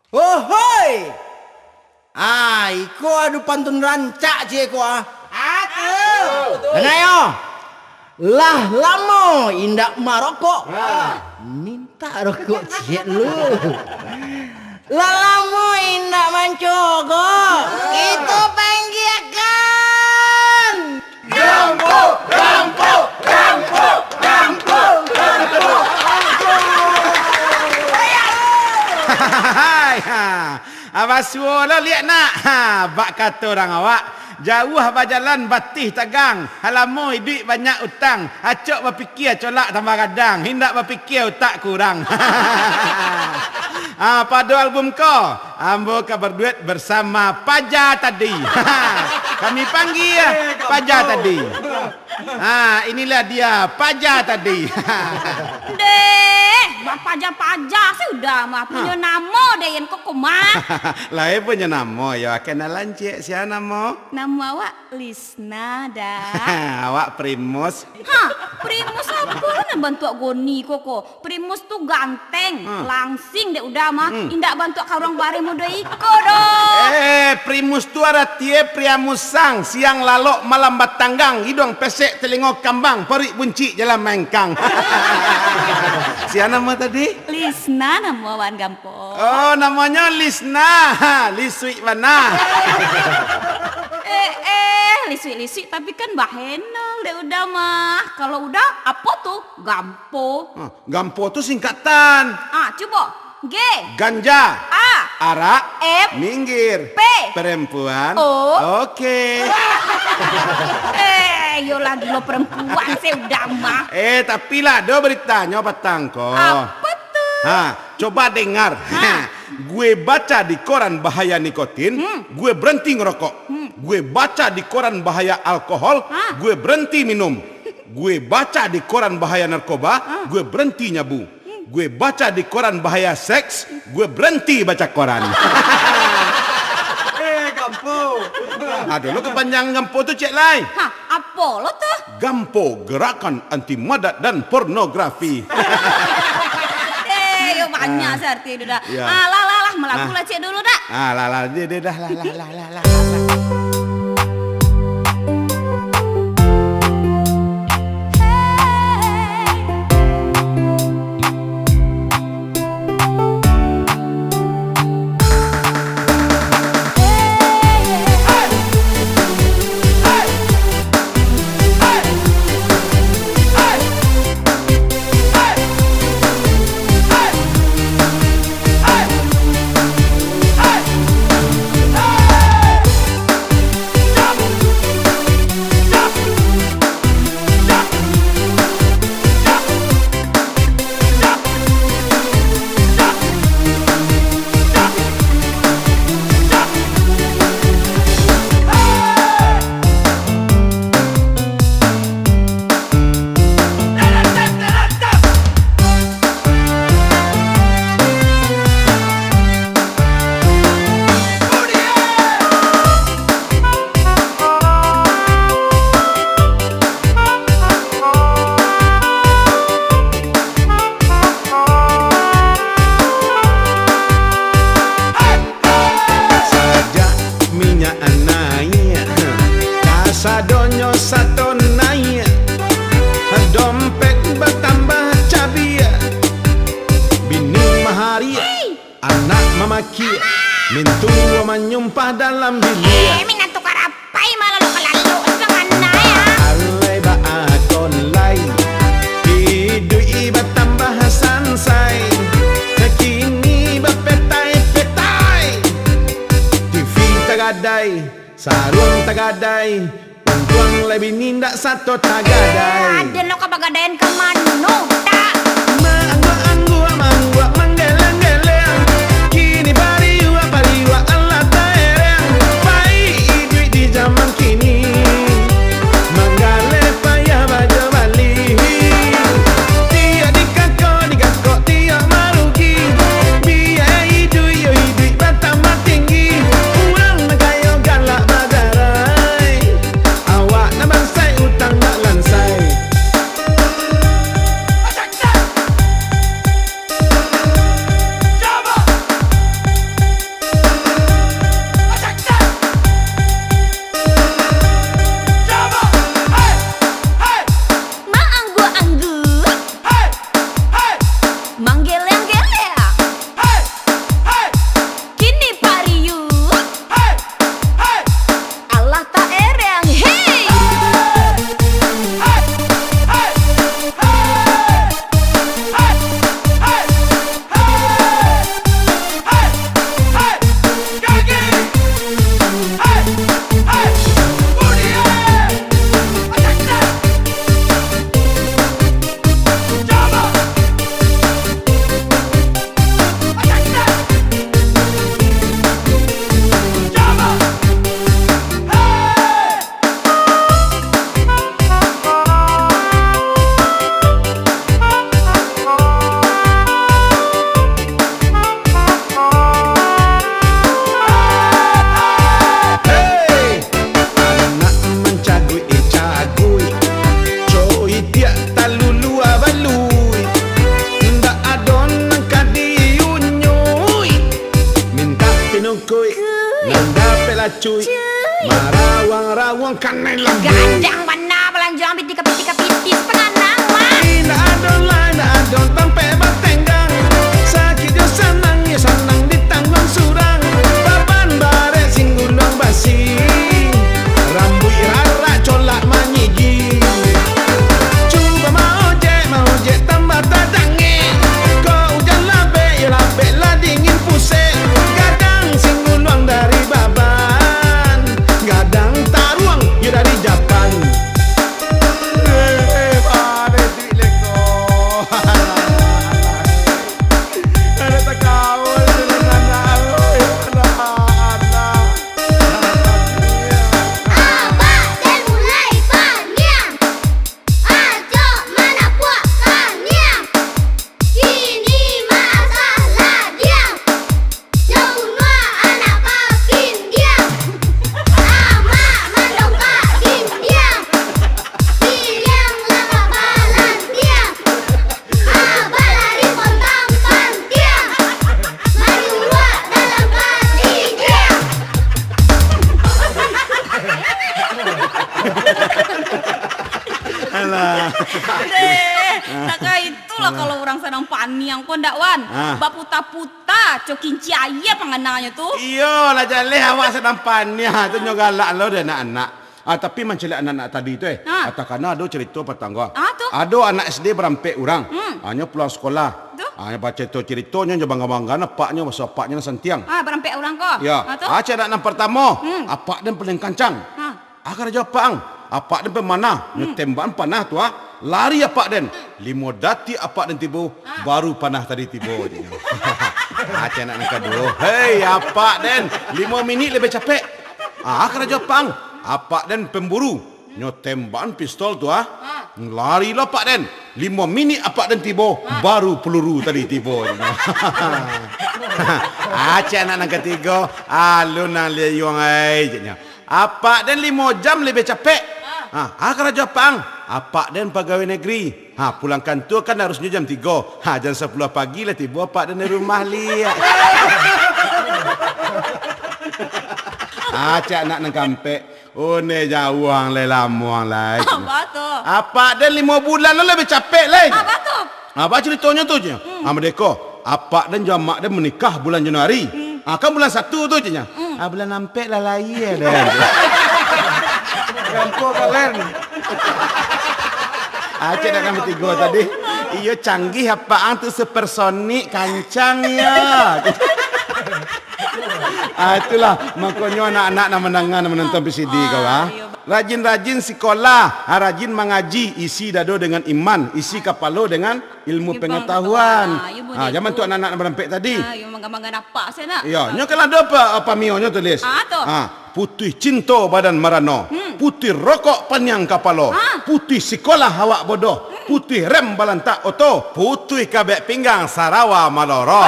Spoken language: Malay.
Oh hoi. Iko adu pantun rancak cie ko ah. Aku. Dengar yo. Lah lamo indak marokok. Minta rokok cie lu. Lah lamo indak mancogok. Itu penggiakan. Gampo, gampo, gampo, gampo, gampo. Abah suara lihat nak. Bak kata orang awak. Jauh berjalan batih tagang. Halamoi duit banyak utang. Acok berfikir colak tambah kadang. Hindak berfikir tak kurang. Pada album kau, ambo ka berduet bersama Paja tadi. Kami panggil Paja tadi. Inilah dia Paja tadi. Deh, paja-paja sudah mah punya nama deh yang kok mah. Lain punya nama ya kenalan cik siapa nama? Nama awak Lisna dah. Awak Primus. Primus apa nak bantu Goni koko? Primus tuh ganteng, langsing deh udah mah. Indak bantu karang bare muda iko dong. Primus tu ada tie pria musang, siang lalok malam batanggang, hidung pesek telingok kambang, perik bunci jalan mengkang. Siapa nama tadi? Lisna nama wan gampo. Oh, namanya Lisna. Liswi mana? Liswi tapi kan bahenang deh udah mah. Kalau udah apa tuh? Gampo. Gampo tu singkatan. Coba. G. Ganja. A. Arak. F. Minggir. P. Perempuan. O. Oke. Yo lagi lo perempuan saya udah mah. Tapi lah do beritanya petang kok. Apa tuh? Coba dengar. Gue baca di koran bahaya nikotin, gue berhenti ngerokok. Gue baca di koran bahaya alkohol, gue berhenti minum. Gue baca di koran bahaya narkoba, gue berhenti nyabu. Gue baca di koran bahaya seks, gue berhenti baca koran. Gampo. Aduh, lo kepanjangan Gampo tuh cek lain. Apa lo tuh? Gampo, gerakan anti madat dan pornografi. Yo banyak searti dah. Ya. Lah melaku lah cek dulu dah. Dia dah lah. Sadonyo satu naik, dompet bertambah cabia, bini maharia, anak mamaki, mintu menyumpah dalam bilia. Minat tukar apa malah lo kelalu dengan naya. Alai ba akon lai, hidup iba tambah sansai, kekini bepetai-petai, TV tagadai, sarung tagadai. Tuang lebih nindak satu tagadai. Ada lo kabagadayan ke mano tak? Mangua manggeleng-geleng. Kini pariwa Allah taereng. Pai duit di zaman kini. Manggale payah baja bali. Tiak dikako tiak marugi. Biaya hidup bertambah tinggi. Urang nagayo galak badarai. Awak na bansai utang nak lansai. cuy. Marawang-rawang kanela. Gandang mana belanjang pitika pitis penganang mah. Ina adon tampe batenggang. Sakit yo sanang ditanggung surang. Papan bare sing undang basi. Rambut rara colak manyigi. Cuba mau je tambah tadange. Kau hujan labe lah dingin pusing. Gadang sing undang dari baban. Gadang taruang ya dari Japan. Pare duit leko. Ada tak kawal dengan anak. Abah dan mulai paniang, ajo mana puakannya. Kini masalah diam, jauh nua anak pakin diam. Ama mandongkakin diam, diriang lama balan diam. Abah lari kontampan diam, maju nua dalam hati diam. Alah. Taka itulah kalau orang sedang paniang pun dakwan. Baputa-puta cokin ciaya pengenanya tuh. Iyo lah jaleh awak sedang panik tu nyogalak lo dan anak-anak. Tapi macam anak-anak tadi tu katakanlah ada cerita petangga. Tu? Ada anak SD berampek orang. Hanya pulang sekolah. Tu? Hanya baca tu ceritanya dia bangga-bangga napaknya masa apaknya santiang. Berampek orang kok. Ya. Tu? Anak pertama, apak dan paling kancang. Akar jawab pang. Apak dan pemanah, tembakan panah tu lari apak dan 5 dati apak dan tibu baru panah tadi tibu. Acah nak kedua. Hei apak dan 5 minit lebih capek. Akar jawab pang. Apak dan pemburu tembakan pistol tu lari lah apak dan 5 minit apak dan tibu baru peluru tadi tibu. Acah nak ketiga. Alun nang liang ai. Apak dan 5 jam lebih capek. Akar Jepang. Apak dan pegawai negeri. Pulang kantor kan harusnya jam 3. Jam 10 pagi lah tiba apak dan di rumah liat. Cak nak nang kampek. Oh ne jauang le lamuang lai. Apa tu? Apak dan 5 bulan lah lebih capek lai. Apa tu? Apa ceritanya tu je? Mereka apak dan jamak dan menikah bulan Januari. Kan bulan 1 tu je nya. Bulan nampek lah lai dah. Kampung kalian. Aceh nak kami 3 tadi. Iyo canggih apaan tu supersonik kancang ya. Itulah makanya anak-anak nak mendengar menonton PCD kau Rajin-rajin sekolah, rajin mengaji, isi dado dengan iman, isi kepala dengan ilmu pengetahuan. Zaman tu anak-anak berampek tadi. Yang mangga-mangga napak saya nak. Ya, nyo kalau ada apa mionyo tulis. Tu. Putih cinta badan merano, putih rokok panyang kepala, putih sekolah awak bodoh, putih rem balantak oto, putih kabek pinggang Sarawak Maloro.